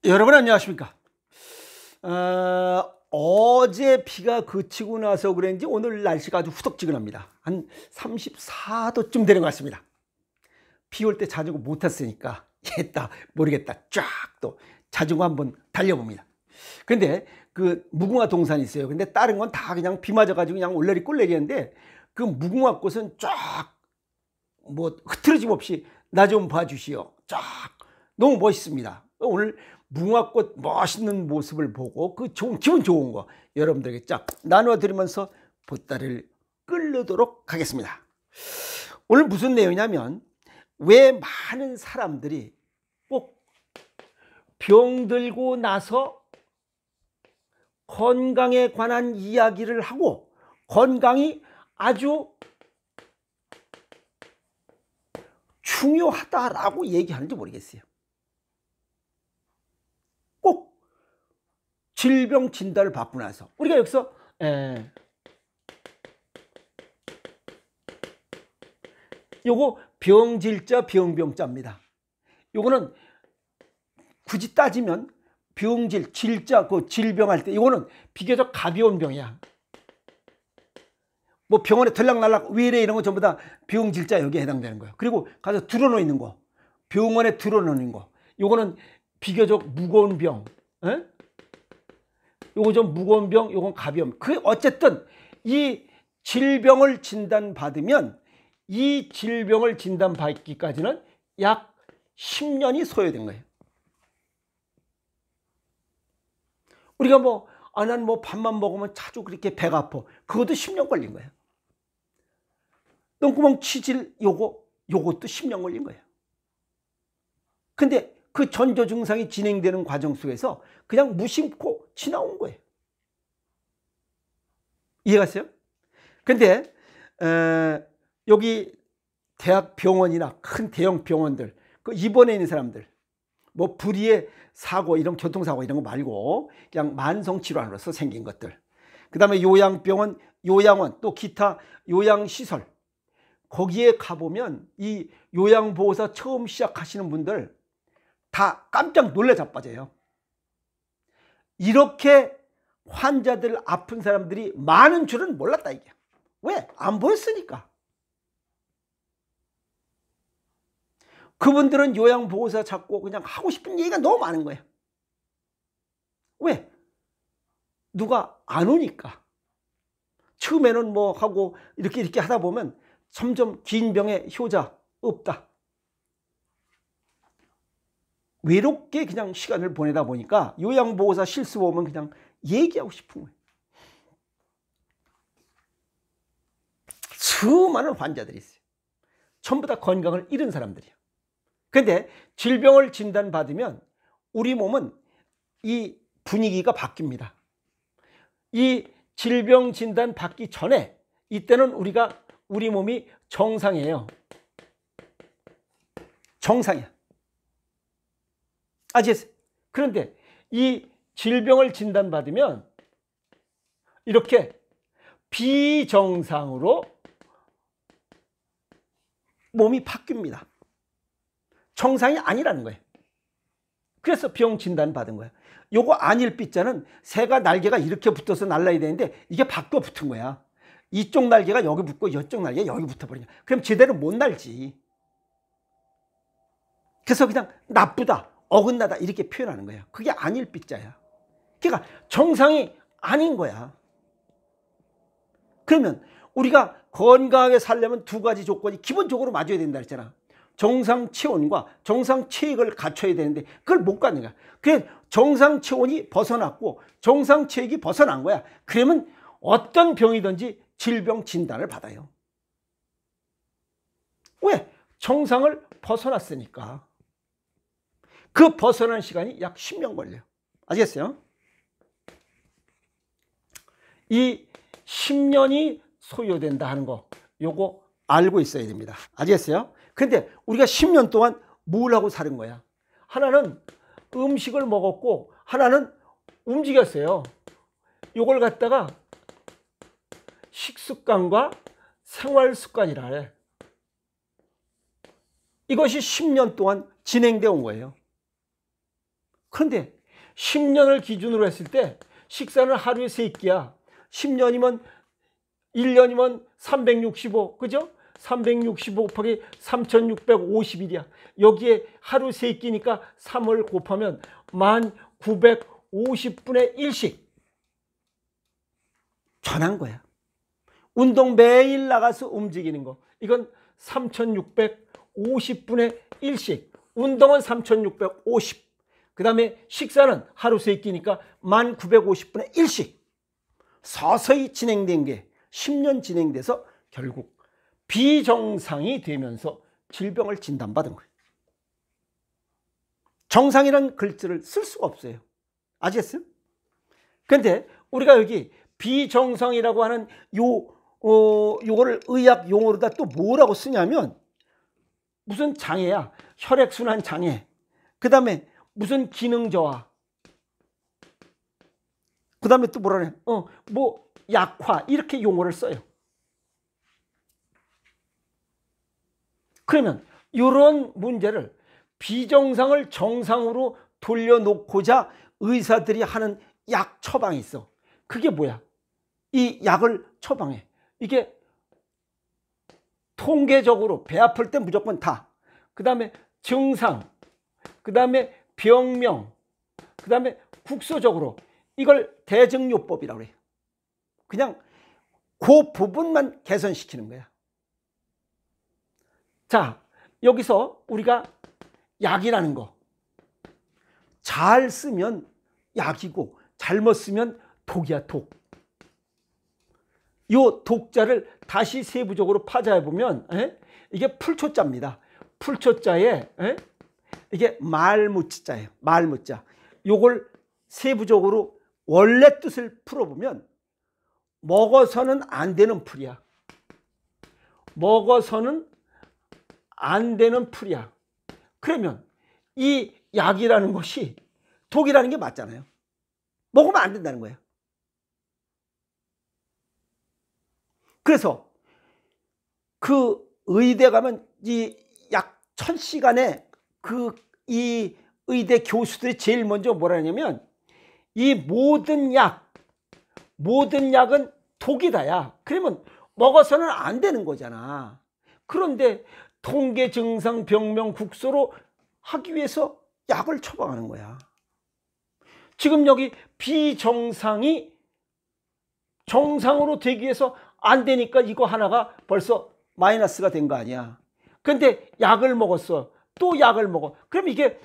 여러분 안녕하십니까? 어제 비가 그치고 나서 그런지 오늘 날씨가 아주 후덥지근합니다. 한 34도쯤 되는 것 같습니다. 비 올 때 자전거 못 탔으니까 했다 모르겠다 쫙 또 자전거 한번 달려봅니다. 근데 그 무궁화 동산이 있어요. 근데 다른 건 다 그냥 비 맞아가지고 그냥 올레리 꼴레리 했는데 그 무궁화 꽃은 쫙 뭐 흐트러짐 없이 나 좀 봐주시오. 쫙 너무 멋있습니다. 오늘 무궁화꽃 멋있는 모습을 보고 그 좋은 기분 좋은 거 여러분들에게 쫙 나누어 드리면서 보따리를 끌도록 하겠습니다. 오늘 무슨 내용이냐면 왜 많은 사람들이 꼭 병들고 나서 건강에 관한 이야기를 하고 건강이 아주 중요하다라고 얘기하는지 모르겠어요. 꼭 질병 진단을 받고 나서 우리가 여기서 요거 병질자 병병자입니다. 요거는 굳이 따지면 병질 질자 그 질병할 때 이거는 비교적 가벼운 병이야. 뭐 병원에 들락날락 위례 이런 거 전부 다 병질자 여기에 해당되는 거예요. 그리고 가서 들어놓는 거 병원에 들어놓는 거 요거는 비교적 무거운 병. 요거 좀 무거운 병, 요건 가벼운. 그 어쨌든 이 질병을 진단받으면 이 질병을 진단받기까지는 약 10년이 소요된 거예요. 우리가 뭐, 난 뭐 밥만 먹으면 자주 그렇게 배가 아파. 그것도 10년 걸린 거예요. 똥구멍 치질 요것도 10년 걸린 거예요. 근데 그 전조 증상이 진행되는 과정 속에서 그냥 무심코 지나온 거예요. 이해가세요? 근데 여기 대학 병원이나 큰 대형 병원들 그 입원해 있는 사람들 뭐 불의의 사고 이런 교통사고 이런 거 말고 그냥 만성질환으로서 생긴 것들 그 다음에 요양병원 요양원 또 기타 요양시설 거기에 가보면 이 요양보호사 처음 시작하시는 분들 다 깜짝 놀라 자빠져요. 이렇게 환자들 아픈 사람들이 많은 줄은 몰랐다 이게. 왜? 안 보였으니까. 그분들은 요양보호사 찾고 그냥 하고 싶은 얘기가 너무 많은 거예요. 왜? 누가 안 오니까. 처음에는 뭐 하고 이렇게 하다 보면 점점 긴 병의 효자 없다. 외롭게 그냥 시간을 보내다 보니까 요양보호사 실습 오면 그냥 얘기하고 싶은 거예요. 수많은 환자들이 있어요. 전부 다 건강을 잃은 사람들이에요. 근데 질병을 진단받으면 우리 몸은 이 분위기가 바뀝니다. 이 질병 진단 받기 전에 이때는 우리 몸이 정상이에요. 정상이야. 아시겠어요? 그런데 이 질병을 진단받으면 이렇게 비정상으로 몸이 바뀝니다. 정상이 아니라는 거예요. 그래서 병 진단 받은 거예요. 요거 안일비자는 새가 날개가 이렇게 붙어서 날라야 되는데 이게 바뀌어 붙은 거야. 이쪽 날개가 여기 붙고 이쪽 날개가 여기 붙어버리냐. 그럼 제대로 못 날지. 그래서 그냥 나쁘다. 어긋나다 이렇게 표현하는 거예요. 그게 안일비자야. 그러니까 정상이 아닌 거야. 그러면 우리가 건강하게 살려면 두 가지 조건이 기본적으로 맞아야 된다 했잖아. 정상 체온과 정상 체액을 갖춰야 되는데 그걸 못 갖는 거야. 그래 정상 체온이 벗어났고 정상 체액이 벗어난 거야. 그러면 어떤 병이든지 질병 진단을 받아요. 왜? 정상을 벗어났으니까. 그 벗어나는 시간이 약 10년 걸려요. 아시겠어요? 이 10년이 소요된다 하는 거 요거 알고 있어야 됩니다. 아시겠어요? 근데 우리가 10년 동안 뭘 하고 사는 거야? 하나는 음식을 먹었고 하나는 움직였어요. 요걸 갖다가 식습관과 생활습관이라 해. 이것이 10년 동안 진행되어 온 거예요. 그런데 10년을 기준으로 했을 때 식사는 하루에 3끼야. 10년이면 1년이면 365, 그죠? 365 곱하기 3650일이야. 여기에 하루 3끼니까 3을 곱하면 1950분의 1씩 전한 거야. 운동 매일 나가서 움직이는 거. 이건 3650분의 1씩. 운동은 3650. 그 다음에 식사는 하루 3끼니까 1950분의 1씩. 서서히 진행된 게 10년 진행돼서 결국 비정상이 되면서 질병을 진단받은 거예요. 정상이라는 글자를 쓸 수가 없어요. 아시겠어요? 그런데 우리가 여기 비정상이라고 하는 요거를 의학 용어로다 또 뭐라고 쓰냐면 무슨 장애야. 혈액순환 장애. 그 다음에 무슨 기능 저하. 그 다음에 또 뭐라 그래? 뭐 약화. 이렇게 용어를 써요. 그러면 이런 문제를 비정상을 정상으로 돌려놓고자 의사들이 하는 약 처방이 있어. 그게 뭐야? 이 약을 처방해. 이게 통계적으로 배 아플 때 무조건 다. 그 다음에 증상. 그 다음에 병명. 그 다음에 국소적으로 이걸 대증요법이라고 그래요. 그냥 그 부분만 개선시키는 거야. 자, 여기서 우리가 약이라는 거 잘 쓰면 약이고 잘못 쓰면 독이야, 독. 요 독자를 다시 세부적으로 파자해 보면 이게 풀초자입니다. 풀초자에 이게 말무자예요. 말무자. 요걸 세부적으로 원래 뜻을 풀어보면 먹어서는 안 되는 풀이야. 먹어서는 안 되는 풀이야. 그러면 이 약이라는 것이 독이라는 게 맞잖아요. 먹으면 안 된다는 거예요. 그래서 그 의대 가면 이 약 1000시간에 이 의대 교수들이 제일 먼저 뭐라 하냐면 이 모든 약은 독이다야. 그러면 먹어서는 안 되는 거잖아. 그런데 통계, 증상, 병명, 국소로 하기 위해서 약을 처방하는 거야. 지금 여기 비정상이 정상으로 되기 위해서 안 되니까 이거 하나가 벌써 마이너스가 된 거 아니야. 근데 약을 먹었어. 또 약을 먹어. 그럼 이게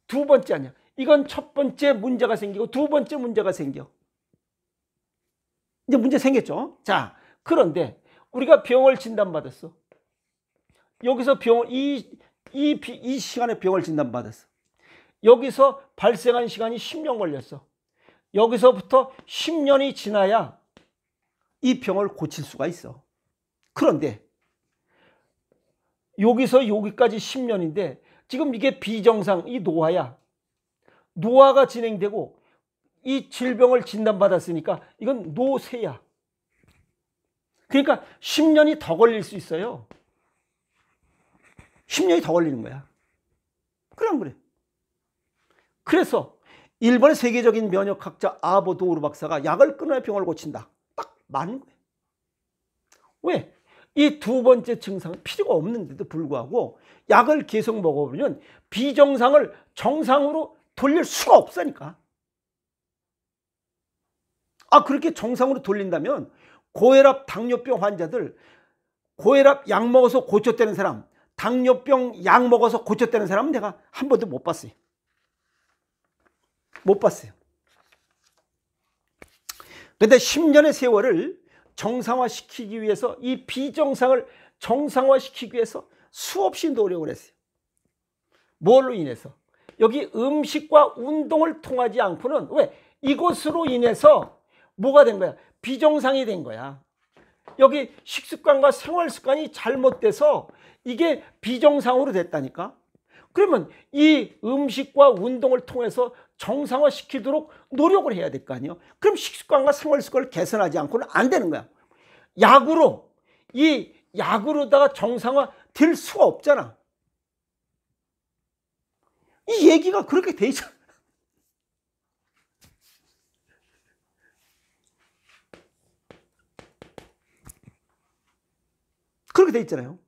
두 번째 아니야. 이건 첫 번째 문제가 생기고 두 번째 문제가 생겨. 이제 문제 생겼죠. 자, 그런데 우리가 병을 진단받았어. 여기서 이 시간에 병을 진단받았어. 여기서 발생한 시간이 10년 걸렸어. 여기서부터 10년이 지나야 이 병을 고칠 수가 있어. 그런데 여기서 여기까지 10년인데 지금 이게 비정상, 이 노화야. 노화가 진행되고 이 질병을 진단받았으니까 이건 노쇠야. 그러니까 10년이 더 걸릴 수 있어요. 10년이 더 걸리는 거야. 그래 안 그래? 그래서 일본의 세계적인 면역학자 아보 도우루 박사가 약을 끊어야 병을 고친다. 딱 맞는 거예요. 왜? 이 두 번째 증상은 필요가 없는데도 불구하고 약을 계속 먹어보면 비정상을 정상으로 돌릴 수가 없으니까. 그렇게 정상으로 돌린다면 고혈압, 당뇨병 환자들, 고혈압 약 먹어서 고쳤다는 사람, 당뇨병 약 먹어서 고쳤다는 사람은 내가 한 번도 못 봤어요. 못 봤어요. 그런데 10년의 세월을 정상화시키기 위해서 이 비정상을 정상화시키기 위해서 수없이 노력을 했어요. 뭘로 인해서? 여기 음식과 운동을 통하지 않고는 왜? 이것으로 인해서 뭐가 된 거야? 비정상이 된 거야. 여기 식습관과 생활습관이 잘못돼서 이게 비정상으로 됐다니까. 그러면 이 음식과 운동을 통해서 정상화시키도록 노력을 해야 될 거 아니에요. 그럼 식습관과 생활습관을 개선하지 않고는 안 되는 거야. 약으로다가 정상화 될 수가 없잖아. 이 얘기가 그렇게 돼 있잖아. 그렇게 돼 있잖아요.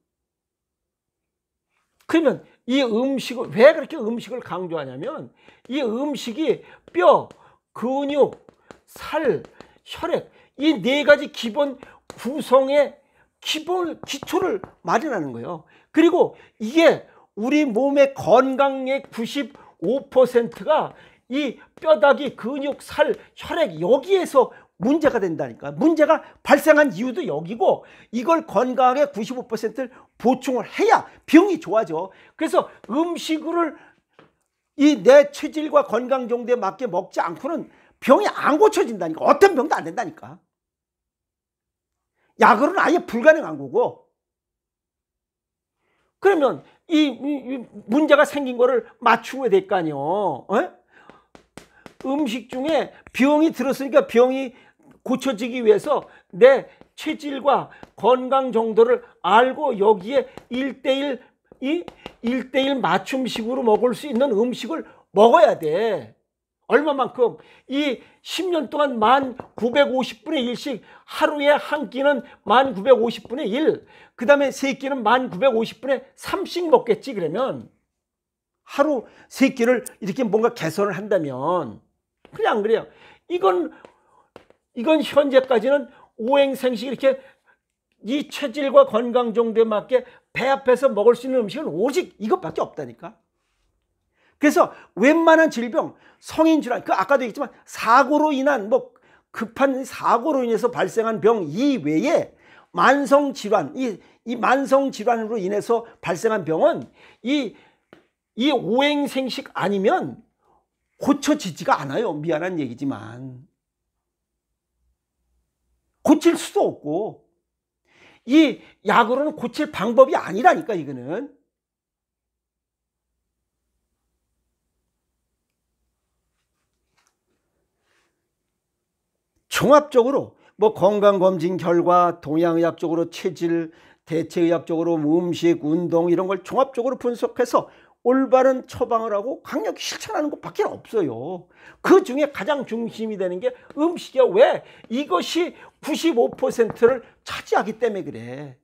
그러면 이 음식을 왜 그렇게 음식을 강조하냐면 이 음식이 뼈, 근육, 살, 혈액 이 네 가지 기본 구성의 기초를 마련하는 거예요. 그리고 이게 우리 몸의 건강의 95%가 이 뼈다귀, 근육, 살, 혈액 여기에서 문제가 된다니까. 문제가 발생한 이유도 여기고 이걸 건강하게 95%를 보충을 해야 병이 좋아져. 그래서 음식을 이 내 체질과 건강 정도에 맞게 먹지 않고는 병이 안 고쳐진다니까. 어떤 병도 안 된다니까. 약으로는 아예 불가능한 거고. 그러면 이 문제가 생긴 거를 맞추어야 될 거 아니에요. 음식 중에 병이 들었으니까 병이 고쳐지기 위해서 내 체질과 건강 정도를 알고 여기에 1대1 맞춤식으로 먹을 수 있는 음식을 먹어야 돼. 얼마만큼? 이 10년 동안 1950분의 1씩 하루에 한 끼는 1950분의 1, 그 다음에 세 끼는 1950분의 3씩 먹겠지. 그러면 하루 세 끼를 이렇게 뭔가 개선을 한다면 그냥 안 그래요. 이건 현재까지는 오행생식 이렇게 이 체질과 건강 정도에 맞게 배 앞에서 먹을 수 있는 음식은 오직 이것밖에 없다니까. 그래서 웬만한 질병, 성인 질환, 아까도 얘기했지만 사고로 인한 급한 사고로 인해서 발생한 병 이외에 만성 질환, 이 만성 질환으로 인해서 발생한 병은 이 오행생식 아니면 고쳐지지가 않아요. 미안한 얘기지만. 고칠 수도 없고 이 약으로는 고칠 방법이 아니라니까 이거는. 종합적으로 건강검진 결과, 동양의학적으로 체질, 대체의학적으로 음식, 운동 이런 걸 종합적으로 분석해서 올바른 처방을 하고 강력히 실천하는 것밖에 없어요. 그 중에 가장 중심이 되는 게 음식이야. 왜? 이것이 95%를 차지하기 때문에 그래.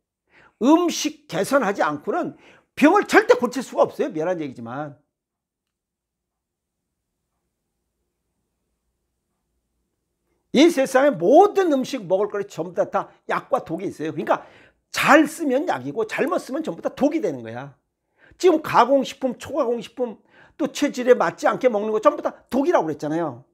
음식 개선하지 않고는 병을 절대 고칠 수가 없어요. 미안한 얘기지만. 이 세상에 모든 음식 먹을 거리 전부 다 약과 독이 있어요. 그러니까 잘 쓰면 약이고 잘못 쓰면 전부 다 독이 되는 거야. 지금 가공식품, 초가공식품 또 체질에 맞지 않게 먹는 거 전부 다 독이라고 그랬잖아요.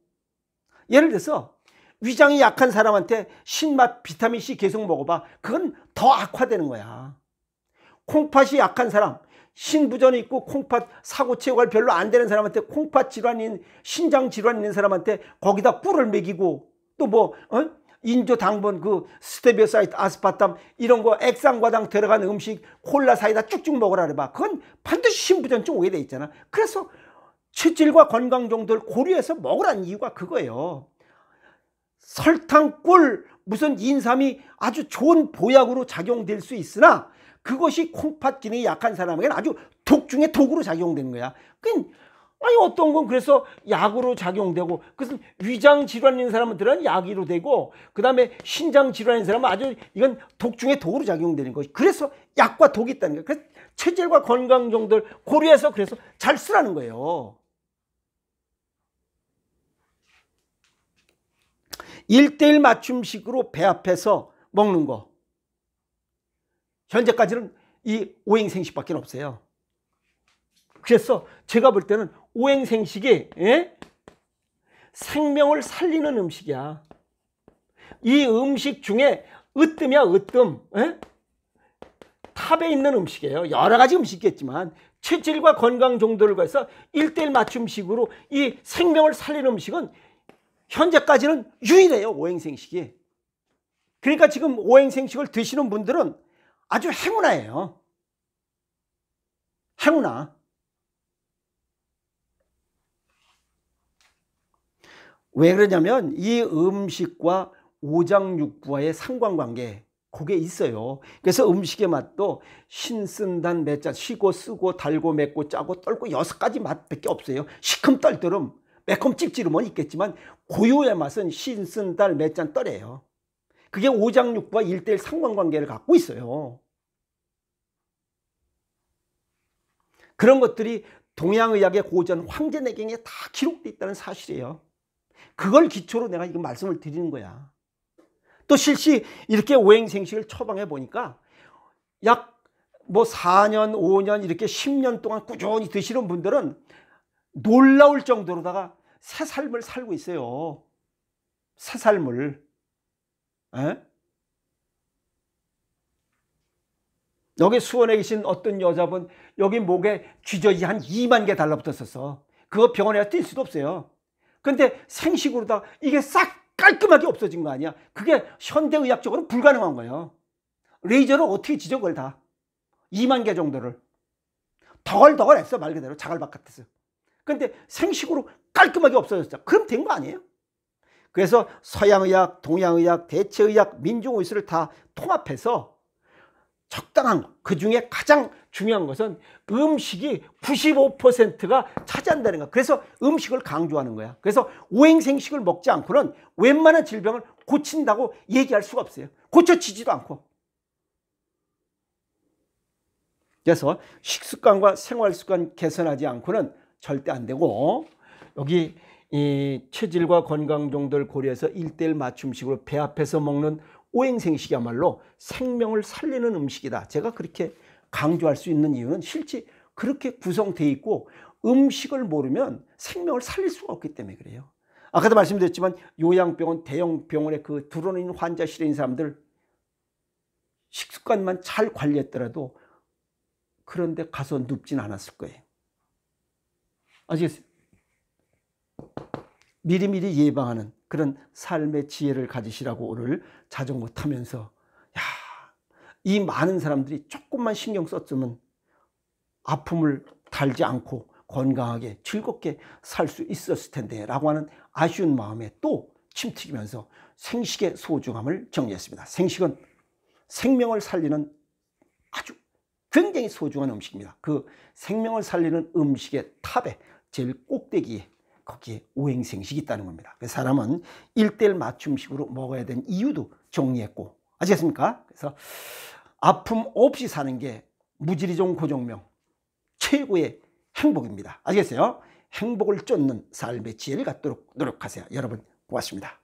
예를 들어서 위장이 약한 사람한테 신맛 비타민C 계속 먹어봐. 그건 더 악화되는 거야. 콩팥이 약한 사람, 신부전이 있고 콩팥 사고 체육활 별로 안 되는 사람한테 콩팥 질환인 신장 질환 있는 사람한테 거기다 꿀을 먹이고 또 인조 당분, 스테비오사이트, 아스파탐 이런 거 액상과당 들어간 음식, 콜라 사이다 쭉쭉 먹으라 그래봐. 그건 반드시 신부전증 오게 돼 있잖아. 그래서 체질과 건강 정도를 고려해서 먹으라는 이유가 그거예요. 설탕, 꿀, 무슨 인삼이 아주 좋은 보약으로 작용될 수 있으나 그것이 콩팥 기능이 약한 사람에게는 아주 독 중에 독으로 작용되는 거야. 어떤 건 그래서 약으로 작용되고, 그것은 위장 질환 있는 사람들은 약으로 되고, 그 다음에 신장 질환 있는 사람은 아주 이건 독 중에 독으로 작용되는 거지. 그래서 약과 독이 있다는 거야. 그래서 체질과 건강 정도를 고려해서 그래서 잘 쓰라는 거예요. 1대1 맞춤식으로 배 앞에서 먹는 거. 현재까지는 이 오행생식밖에 없어요. 그래서 제가 볼 때는 오행생식이 생명을 살리는 음식이야. 이 음식 중에 으뜸이야, 으뜸. 탑에 있는 음식이에요. 여러 가지 음식이겠지만 체질과 건강 정도를 가해서 1대1 맞춤식으로 이 생명을 살리는 음식은 현재까지는 유일해요. 오행생식이. 그러니까 지금 오행생식을 드시는 분들은 아주 행운아예요. 행운아. 왜 그러냐면 이 음식과 오장육부와의 상관관계 그게 있어요. 그래서 음식의 맛도 신쓴단 맵짠, 시고 쓰고 달고 맵고 짜고 떨고 6가지 맛밖에 없어요. 시큼 떨떠름 매콤 찝찝름은 있겠지만 고유의 맛은 신쓴 달 맵짠 떨이에요. 그게 오장육부와 1대1 상관관계를 갖고 있어요. 그런 것들이 동양의학의 고전 황제내경에 다 기록되어 있다는 사실이에요. 그걸 기초로 내가 이거 말씀을 드리는 거야. 또 실시 이렇게 오행생식을 처방해 보니까 약 뭐 4년, 5년 이렇게 10년 동안 꾸준히 드시는 분들은 놀라울 정도로다가 새 삶을 살고 있어요. 새 삶을. 에? 여기 수원에 계신 어떤 여자분 여기 목에 쥐젖이 한 2만 개 달라붙었었어. 그거 병원에 가서 뛸 수도 없어요. 근데 생식으로다 이게 싹 깔끔하게 없어진 거 아니야. 그게 현대의학적으로 불가능한 거예요. 레이저로 어떻게 지져 그걸 다. 2만 개 정도를. 덜덜 했어 말 그대로 자갈박 같았어. 근데 생식으로 깔끔하게 없어졌죠. 그럼 된 거 아니에요? 그래서 서양의학, 동양의학, 대체의학, 민중의술을 다 통합해서 적당한 거, 그중에 가장 중요한 것은 음식이 95%가 차지한다는 거야. 그래서 음식을 강조하는 거야. 그래서 오행생식을 먹지 않고는 웬만한 질병을 고친다고 얘기할 수가 없어요. 고쳐지지도 않고. 그래서 식습관과 생활습관 개선하지 않고는 절대 안 되고, 여기 이 체질과 건강 정도를 고려해서 1:1 맞춤식으로 배합해서 먹는 오행생식이야말로 생명을 살리는 음식이다. 제가 그렇게 강조할 수 있는 이유는 실제 그렇게 구성되어 있고 음식을 모르면 생명을 살릴 수가 없기 때문에 그래요. 아까도 말씀드렸지만 요양병원, 대형 병원에 그 들어오는 환자실에 있는 사람들 식습관만 잘 관리했더라도 그런데 가서 눕진 않았을 거예요. 아시겠어요? 미리미리 예방하는 그런 삶의 지혜를 가지시라고 오늘 자전거 타면서 이 많은 사람들이 조금만 신경 썼으면 아픔을 달지 않고 건강하게 즐겁게 살 수 있었을 텐데 라고 하는 아쉬운 마음에 또 침튀기면서 생식의 소중함을 정리했습니다. 생식은 생명을 살리는 아주 굉장히 소중한 음식입니다. 그 생명을 살리는 음식의 탑에 제일 꼭대기에 거기에 오행생식이 있다는 겁니다. 그래서 사람은 1:1 맞춤식으로 먹어야 되는 이유도 정리했고, 아시겠습니까? 그래서 아픔 없이 사는 게 무지리 좋은 고정명 최고의 행복입니다. 아시겠어요? 행복을 쫓는 삶의 지혜를 갖도록 노력하세요. 여러분 고맙습니다.